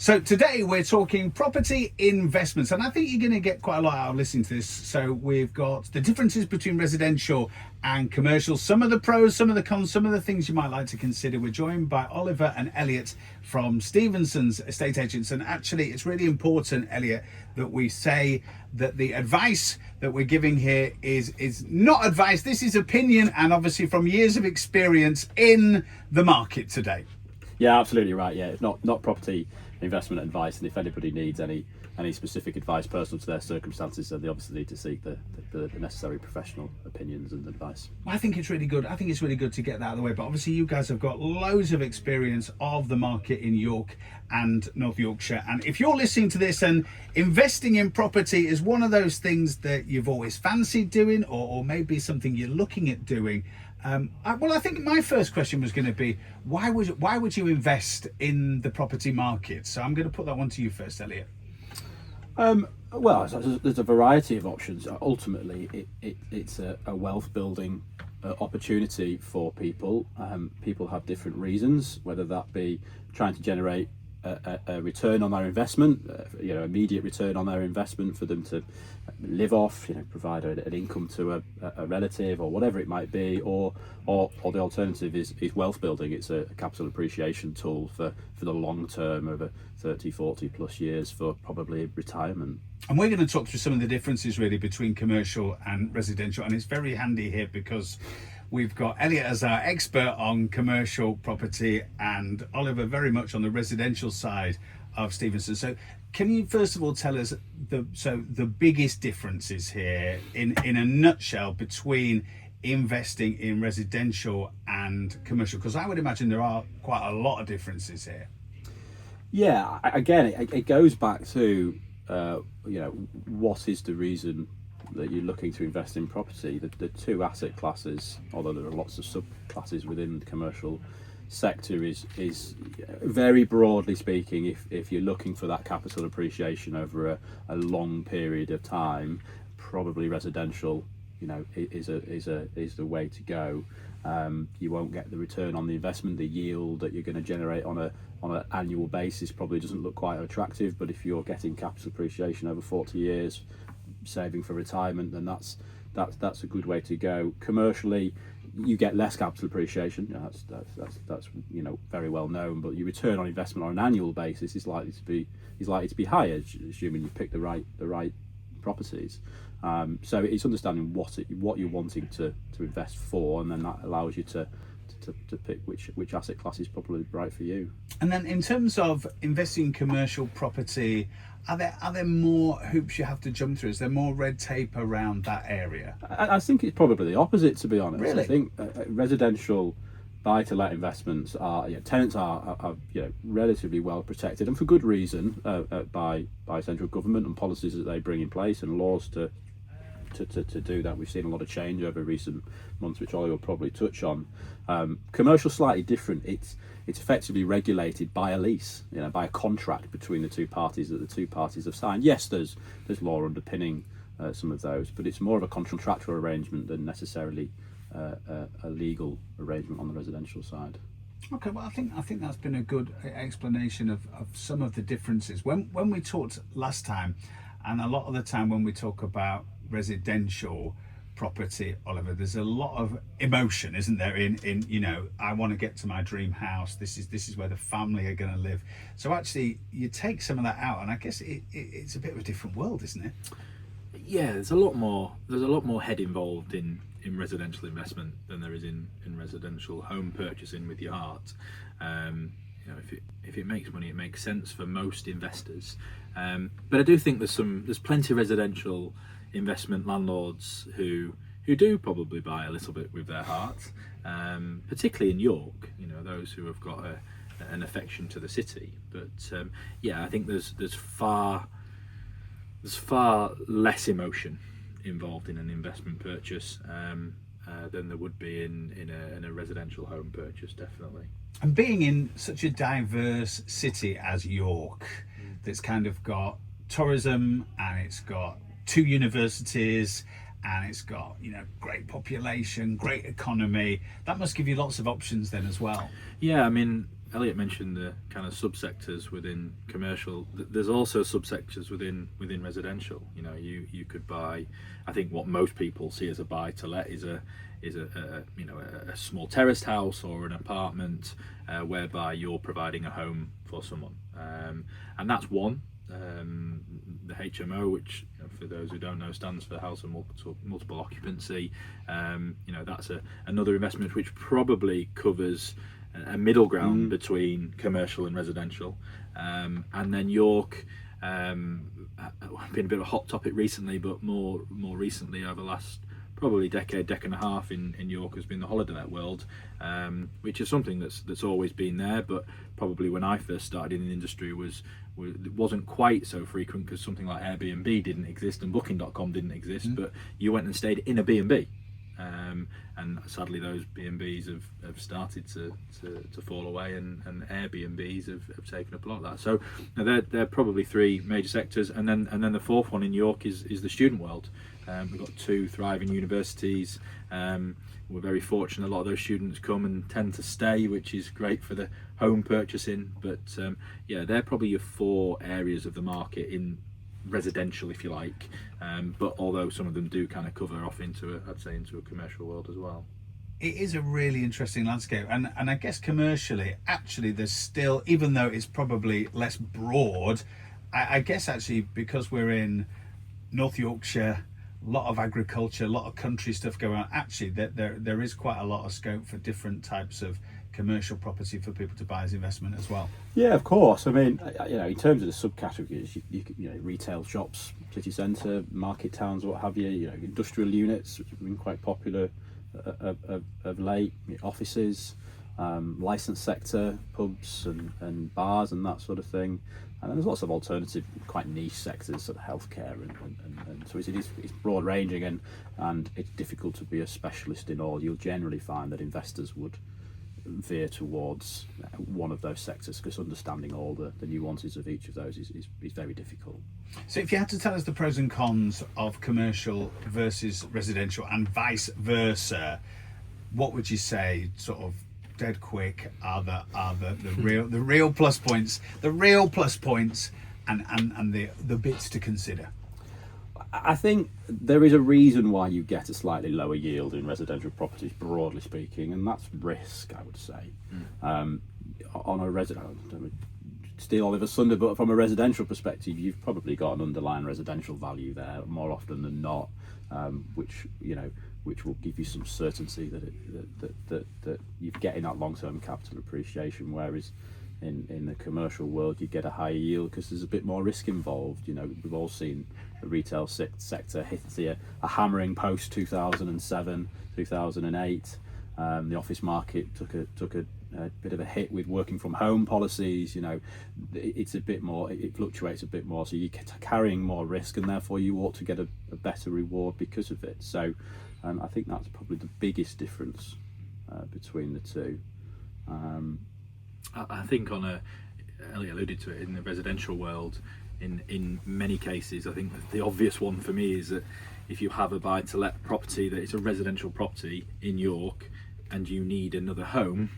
So today we're talking property investments, and I think you're going to get quite a lot out of listening to this. So we've got the differences between residential and commercial, some of the pros, some of the cons, some of the things you might like to consider. We're joined by Oliver and Elliot from Stephensons estate agents, and actually it's really important, Elliot, that we say that the advice that we're giving here is not advice. This is opinion, and obviously from years of experience in the market today. Yeah, absolutely right. Yeah, it's not property investment advice, and if anybody needs any specific advice personal to their circumstances, then they obviously need to seek the necessary professional opinions and advice. I think it's really good. I think it's really good to get that out of the way. But obviously, you guys have got loads of experience of the market in York and North Yorkshire. And if you're listening to this and investing in property is one of those things that you've always fancied doing, or maybe something you're looking at doing. I think my first question was going to be, why would you invest in the property market? So I'm going to put that one to you first, Elliot. Well, there's a variety of options. Ultimately, it's a wealth building opportunity for people. People have different reasons, whether that be trying to generate a return on their investment, immediate return on their investment for them to live off, provide an income to a relative or whatever it might be, or the alternative is wealth building. It's a capital appreciation tool for the long term, over 30, 40 plus years, for probably retirement. And we're going to talk through some of the differences really between commercial and residential, and it's very handy here because we've got Elliot as our expert on commercial property and Oliver very much on the residential side of Stevenson. So can you first of all tell us the biggest differences here in a nutshell between investing in residential and commercial? Because I would imagine there are quite a lot of differences here. Yeah, again, it goes back to what is the reason that you're looking to invest in property. The two asset classes, although there are lots of subclasses within the commercial sector, is very broadly speaking, if you're looking for that capital appreciation over a long period of time, probably residential is the way to go. You won't get the return on the investment. The yield that you're going to generate on an annual basis probably doesn't look quite attractive, but if you're getting capital appreciation over 40 years, saving for retirement, then that's a good way to go. Commercially, you get less capital appreciation. That's very well known, but your return on investment on an annual basis is likely to be higher, assuming you pick the right properties. So it's understanding what you're wanting to invest for, and then that allows you to pick which asset class is probably right for you. And then in terms of investing in commercial property, are there more hoops you have to jump through? Is there more red tape around that area? I think it's probably the opposite, to be honest. Really? I think residential buy-to-let investments tenants are relatively well protected, and for good reason, by central government and policies that they bring in place and laws to do that. We've seen a lot of change over recent months, which Ollie will probably touch on. Commercial, slightly different. It's effectively regulated by a lease, by a contract between the two parties that the two parties have signed. Yes, there's law underpinning some of those, but it's more of a contractual arrangement than necessarily a legal arrangement on the residential side. Okay, well, I think that's been a good explanation of some of the differences. When we talked last time, and a lot of the time when we talk about residential property, Oliver, there's a lot of emotion, isn't there, in I want to get to my dream house, this is where the family are going to live. So actually you take some of that out, and I guess it's a bit of a different world, isn't it? Yeah, there's a lot more head involved in residential investment than there is in residential home purchasing with your heart. If it makes money, it makes sense for most investors. But I do think there's plenty of residential investment landlords who do probably buy a little bit with their heart, particularly in York. Those who have got an affection to the city. But I think there's far less emotion involved in an investment purchase than there would be in a residential home purchase, definitely. And being in such a diverse city as York, that's kind of got tourism, and it's got two universities, and it's got great population, great economy, that must give you lots of options then as well. Yeah, I mean, Elliot mentioned the kind of subsectors within commercial. There's also subsectors within residential. You know, you could buy. I think what most people see as a buy to let is a you know, a small terraced house or an apartment whereby you're providing a home for someone, and that's one. The HMO, which, you know, for those who don't know, stands for house of multiple occupancy. You know, that's another investment which probably covers a middle ground between commercial and residential. And then York, been a bit of a hot topic recently, but more recently over the last probably decade and a half in York has been the holiday let world, which is something that's always been there, but probably when I first started in the industry it wasn't quite so frequent, because something like Airbnb didn't exist and Booking.com didn't exist, but you went and stayed in a B&B. And sadly those B&Bs have started to fall away, and Airbnbs have taken up a lot of that. So they're probably three major sectors, and then the fourth one in York is the student world. We've got two thriving universities. We're very fortunate, a lot of those students come and tend to stay, which is great for the home purchasing. But yeah, they're probably your four areas of the market in residential, if you like, but although some of them do kind of cover off into a commercial world as well. It is a really interesting landscape, and I guess commercially, actually, there's still, even though it's probably less broad, I guess actually because we're in North Yorkshire, a lot of agriculture, a lot of country stuff going on, actually there is quite a lot of scope for different types of commercial property for people to buy as investment as well. Yeah, of course. I mean, you know, in terms of the subcategories, you know, retail shops, city centre, market towns, what have you. You know, industrial units, which have been quite popular of late. Offices, licensed sector, pubs and bars and that sort of thing. And then there's lots of alternative, quite niche sectors, sort of healthcare, and so it's broad ranging, and it's difficult to be a specialist in all. You'll generally find that investors would veer towards one of those sectors, because understanding all the nuances of each of those is very difficult. So if you had to tell us the pros and cons of commercial versus residential and vice versa, what would you say, sort of dead quick, are the real plus points, and the bits to consider? I think there is a reason why you get a slightly lower yield in residential properties, broadly speaking, and that's risk, I would say. On a residential, steal Oliver's thunder, but from a residential perspective, you've probably got an underlying residential value there more often than not, which will give you some certainty that you're getting that long-term capital appreciation, whereas in the commercial world you get a higher yield because there's a bit more risk involved. You know, we've all seen the retail sector hit a hammering post 2007, 2008. The office market took a bit of a hit with working from home policies. You know, it's a bit more, it fluctuates a bit more, so you're carrying more risk, and therefore you ought to get a better reward because of it. So I think that's probably the biggest difference between the two. I think Elliot alluded to it, in the residential world, in many cases, I think the obvious one for me is that if you have a buy-to-let property, that it's a residential property in York and you need another home,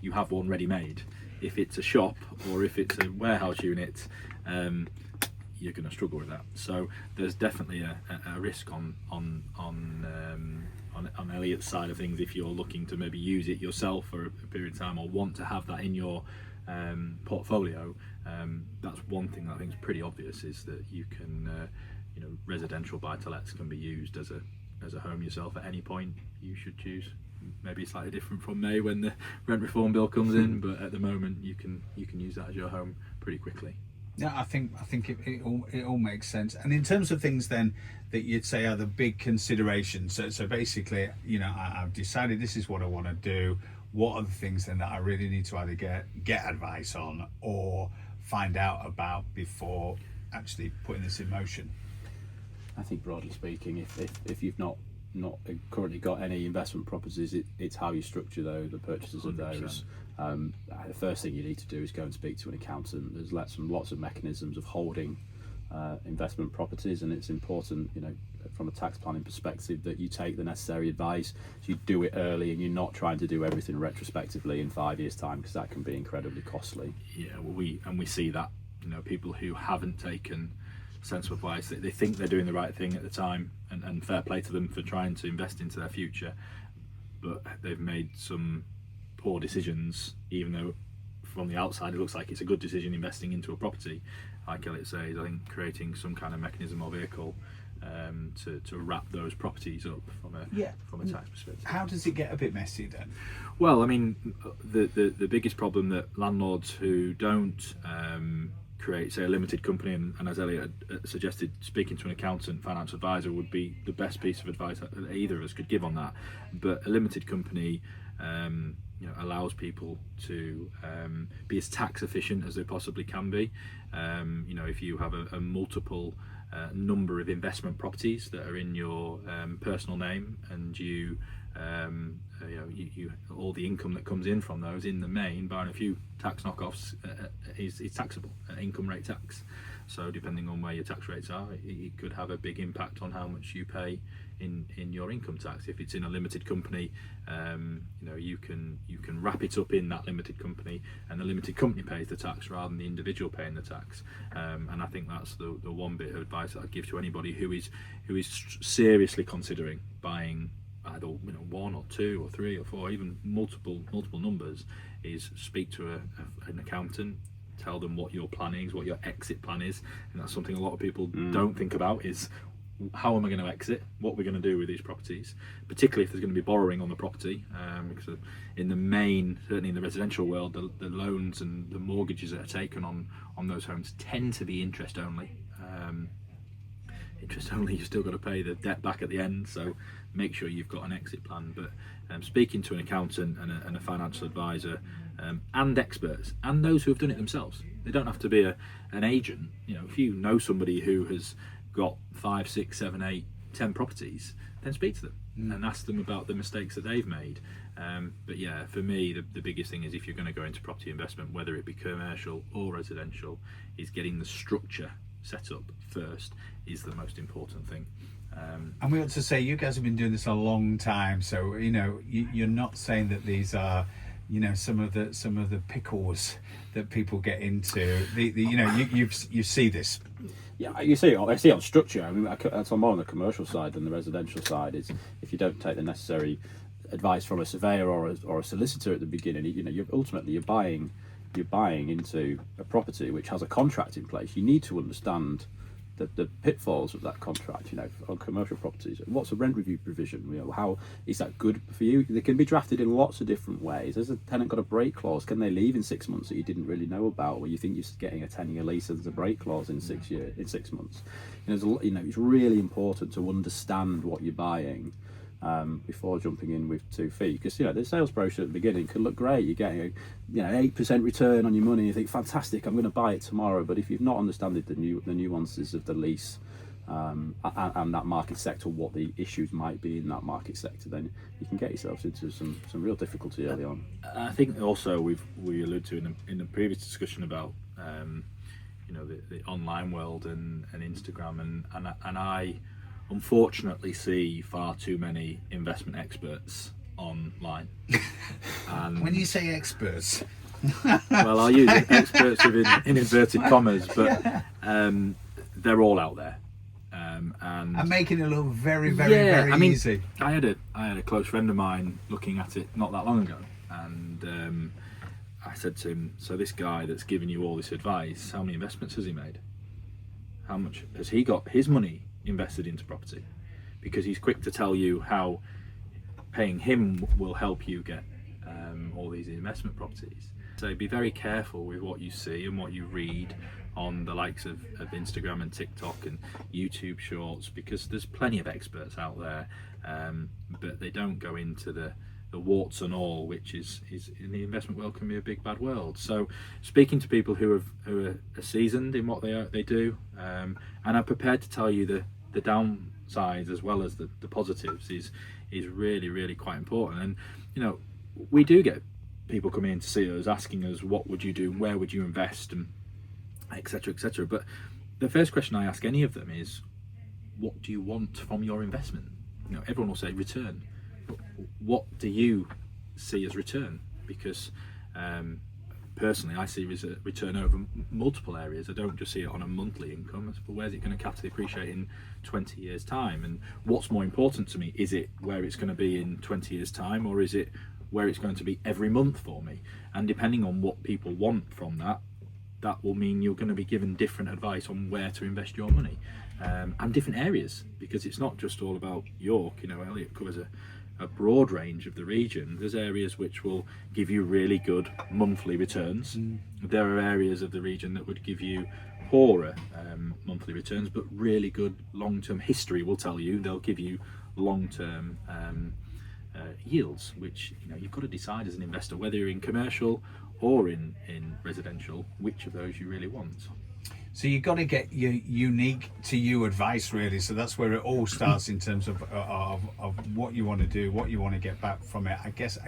you have one ready-made. If it's a shop or if it's a warehouse unit, you're going to struggle with that. So there's definitely a risk on Elliot's side of things if you're looking to maybe use it yourself for a period of time or want to have that in your portfolio. That's one thing that I think is pretty obvious, is that you can, residential buy-to-lets can be used as a home yourself at any point you should choose. Maybe slightly different from May when the rent reform bill comes in, but at the moment you can use that as your home pretty quickly. Yeah, I think it all makes sense. And in terms of things then that you'd say are the big considerations, so basically, I've decided this is what I want to do. What are the things then that I really need to either get advice on or find out about before actually putting this in motion? I think broadly speaking, if you've not currently got any investment properties, it's how you structure the purchases of 100%. those. The first thing you need to do is go and speak to an accountant. There's lots of mechanisms of holding investment properties, and it's important, from a tax planning perspective, that you take the necessary advice, so you do it early, and you're not trying to do everything retrospectively in 5 years' time, because that can be incredibly costly. Yeah, well, we see that, people who haven't taken sensible advice, they think they're doing the right thing at the time, and fair play to them for trying to invest into their future, but they've made some poor decisions, even though from the outside it looks like it's a good decision investing into a property. Like Elliot says, I think creating some kind of mechanism or vehicle to wrap those properties up from a tax perspective. How does it get a bit messy then? Well, I mean, the biggest problem that landlords who don't create, say, a limited company, and as Elliot suggested, speaking to an accountant, financial advisor would be the best piece of advice that either of us could give on that. But a limited company allows people to be as tax efficient as they possibly can be. If you have a multiple number of investment properties that are in your personal name, and you all the income that comes in from those, in the main, barring a few tax knockoffs, is taxable at income rate tax. So depending on where your tax rates are, it could have a big impact on how much you pay in your income tax. If it's in a limited company, you can wrap it up in that limited company, and the limited company pays the tax rather than the individual paying the tax. And I think that's the one bit of advice that I'd give to anybody who is seriously considering buying either one or two or three or four, even multiple numbers, is speak to an accountant. Tell them what your plan is, what your exit plan is, and that's something a lot of people don't think about, is how am I going to exit, what we're going to do with these properties, particularly if there's going to be borrowing on the property, because in the main, certainly in the residential world, the loans and the mortgages that are taken on those homes tend to be interest only. Interest only, you've still got to pay the debt back at the end, so make sure you've got an exit plan. But speaking to an accountant and a financial advisor, and experts, and those who have done it themselves, they don't have to be an agent. If you know somebody who has got 5, 6, 7, 8, 10 properties, then speak to them and ask them about the mistakes that they've made. But yeah, for me, the biggest thing is, if you're going to go into property investment, whether it be commercial or residential, is getting the structure set up first is the most important thing. And we ought to say, you guys have been doing this a long time, so you're not saying that these are some of the pickles that people get into. You see this. Yeah, I see it on structure. I mean, that's more on the commercial side than the residential side. Is if you don't take the necessary advice from a surveyor or a solicitor at the beginning, you're buying into a property which has a contract in place. You need to understand the pitfalls of that contract. On commercial properties, what's a rent review provision? How is that good for you? They can be drafted in lots of different ways. Has a tenant got a break clause? Can they leave in 6 months that you didn't really know about, or you think you're getting a 10-year lease and there's a break clause in 6 months? It's really important to understand what you're buying before jumping in with 2 feet, because the sales brochure at the beginning can look great. You're getting a 8% return on your money. You think, fantastic, I'm going to buy it tomorrow. But if you've not understood the nuances of the lease and that market sector, what the issues might be in that market sector, then you can get yourselves into some real difficulty early on. I think also we alluded to in the previous discussion about the online world and Instagram, and I unfortunately see far too many investment experts online. And when you say experts, well, I'll use experts in inverted commas, but they're all out there, and I'm making it look very, very easy. I had a close friend of mine looking at it not that long ago, and I said to him, so this guy that's giving you all this advice, how many investments has he made? How much has he got his money invested into property? Because he's quick to tell you how paying him will help you get all these investment properties. So be very careful with what you see and what you read on the likes of Instagram and TikTok and YouTube shorts, because there's plenty of experts out there, but they don't go into the warts and all, which is in the investment world can be a big bad world. So speaking to people who are seasoned in what they do, and are prepared to tell you the downsides as well as the positives is really, really quite important. And we do get people coming in to see us asking us, what would you do, where would you invest, and etc., etc. But the first question I ask any of them is, what do you want from your investment? You know, everyone will say return, but what do you see as return? Because personally, I see return over multiple areas. I don't just see it on a monthly income. But where's it going to capital appreciate in 20 years' time? And what's more important to me? Is it where it's going to be in 20 years' time, or is it where it's going to be every month for me? And depending on what people want from that, that will mean you're going to be given different advice on where to invest your money, and different areas, because it's not just all about York. You know, Elliot covers a broad range of the region. There's areas which will give you really good monthly returns. There are areas of the region that would give you poorer monthly returns, but really good long-term. History will tell you they'll give you long-term yields, which, you know, you've got to decide as an investor whether you're in commercial or in residential, which of those you really want. So you've got to get your unique to you advice, really. So that's where it all starts in terms of what you want to do, what you want to get back from it. I guess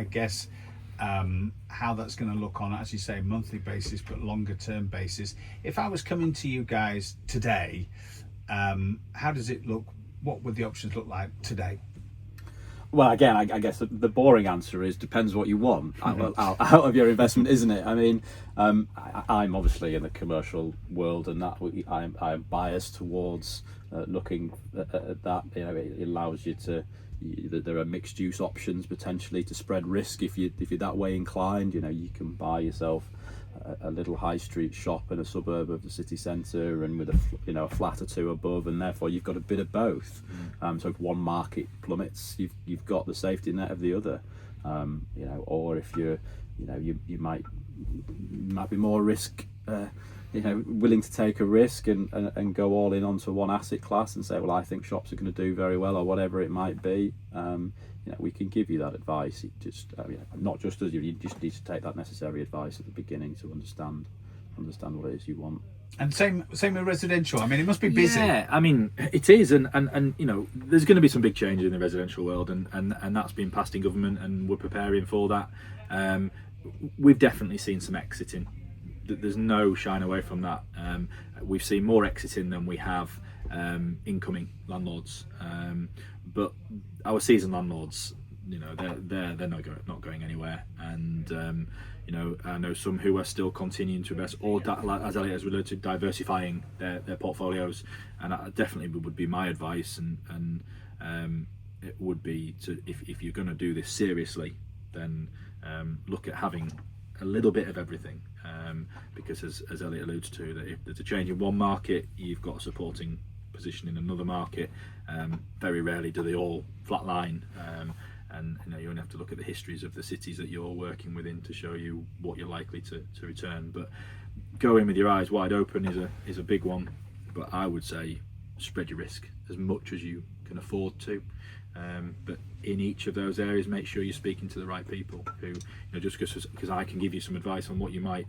how that's going to look on, as you say, monthly basis, but longer term basis. If I was coming to you guys today, how does it look? What would the options look like today? Well, again, I guess the boring answer is depends what you want out of your investment, isn't it? I mean, I'm obviously in the commercial world, and that I'm biased towards looking at that. You know, it allows you to. There are mixed use options potentially to spread risk if you're that way inclined. You know, you can buy yourself a little high street shop in a suburb of the city centre, and with a flat or two above, and therefore you've got a bit of both. So if one market plummets, you've got the safety net of the other. You know, or if you might be more risk. Willing to take a risk and go all in onto one asset class and say, well, I think shops are going to do very well, or whatever it might be. We can give you that advice. Not just as you just need to take that necessary advice at the beginning to understand what it is you want. And same with residential. I mean, it must be busy. Yeah, I mean, it is, and you know, there's going to be some big changes in the residential world, and that's been passed in government, and we're preparing for that. We've definitely seen some exiting. There's no shying away from that. We've seen more exiting than we have incoming landlords, but our seasoned landlords, you know, they're not going anywhere, and you know, I know some who are still continuing to invest, or as Elliot has alluded to, diversifying their portfolios, and that definitely would be my advice, and it would be to, if you're going to do this seriously, then look at having a little bit of everything, because as Elliot alludes to, that if there's a change in one market, you've got a supporting position in another market. Very rarely do they all flatline, and you know, you only have to look at the histories of the cities that you're working within to show you what you're likely to return. But go in with your eyes wide open is a big one, but I would say spread your risk as much as you can afford to. But in each of those areas, make sure you're speaking to the right people who, you know, just because I can give you some advice on what you might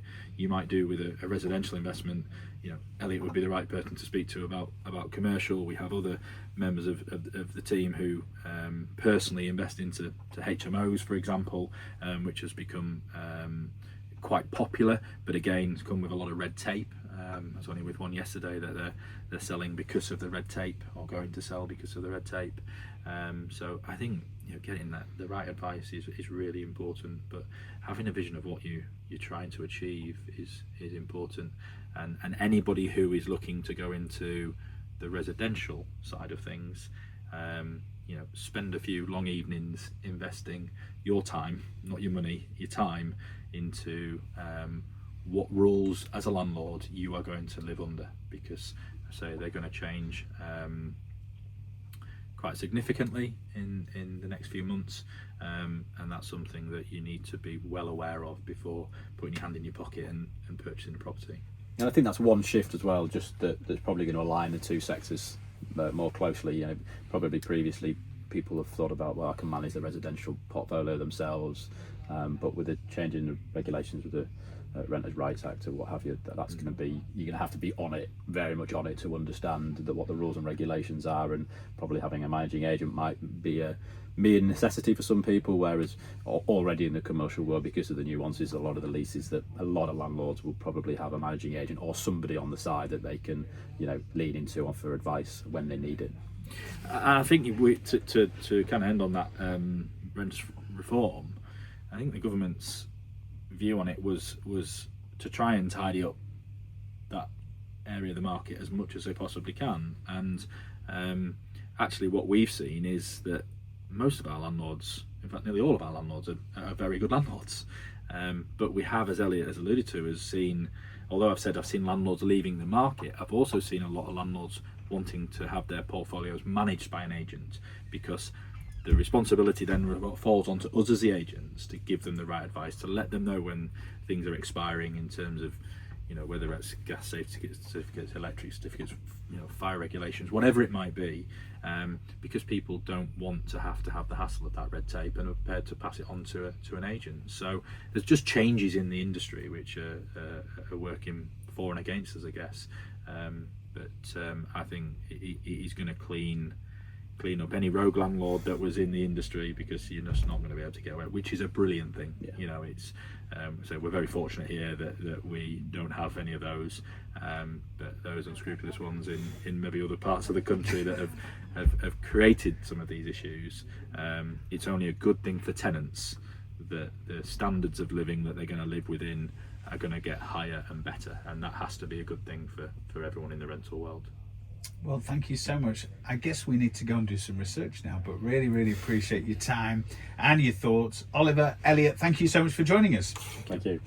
do with a residential investment. You know, Elliot would be the right person to speak to about commercial. We have other members of the team who personally invest into HMOs, for example, which has become quite popular, but again, it's come with a lot of red tape. I was only with one yesterday that they're selling because of the red tape, or going to sell because of the red tape. So I think, you know, getting the right advice is really important, but having a vision of what you're trying to achieve is important. And anybody who is looking to go into the residential side of things, you know, spend a few long evenings investing your time, not your money, your time, into what rules as a landlord you are going to live under, because I say they're going to change quite significantly in the next few months, and that's something that you need to be well aware of before putting your hand in your pocket and purchasing a property. And I think that's one shift as well, just that's probably going to align the two sectors more closely. You know, probably previously people have thought about, well, I can manage the residential portfolio themselves, but with the change in the regulations with the Renters' Rights Act or what have you, that's going to be, you're going to have to be on it, very much on it, to understand what the rules and regulations are, and probably having a managing agent might be a mere necessity for some people, whereas already in the commercial world, because of the nuances, a lot of the leases, that a lot of landlords will probably have a managing agent or somebody on the side that they can, you know, lean into for advice when they need it. I think to kind of end on that rent reform, I think the government's view on it was to try and tidy up that area of the market as much as they possibly can. And actually what we've seen is that most of our landlords, in fact nearly all of our landlords, are very good landlords. But we have, as Elliot has alluded to, has seen, although I've seen landlords leaving the market, I've also seen a lot of landlords wanting to have their portfolios managed by an agent, because the responsibility then falls onto us as the agents to give them the right advice, to let them know when things are expiring in terms of, you know, whether it's gas safety certificates, electric certificates, you know, fire regulations, whatever it might be, because people don't want to have the hassle of that red tape and are prepared to pass it on to an agent. So there's just changes in the industry which are working for and against us, I guess. But I think he's going to clean up any rogue landlord that was in the industry, because you're just not going to be able to get away, which is a brilliant thing. Yeah. You know, it's so we're very fortunate here that we don't have any of those, but those unscrupulous ones in maybe other parts of the country that have created some of these issues. It's only a good thing for tenants that the standards of living that they're going to live within are going to get higher and better, and that has to be a good thing for everyone in the rental world. Well, thank you so much. I guess we need to go and do some research now, but really, really appreciate your time and your thoughts. Oliver, Elliot, thank you so much for joining us. Thank you.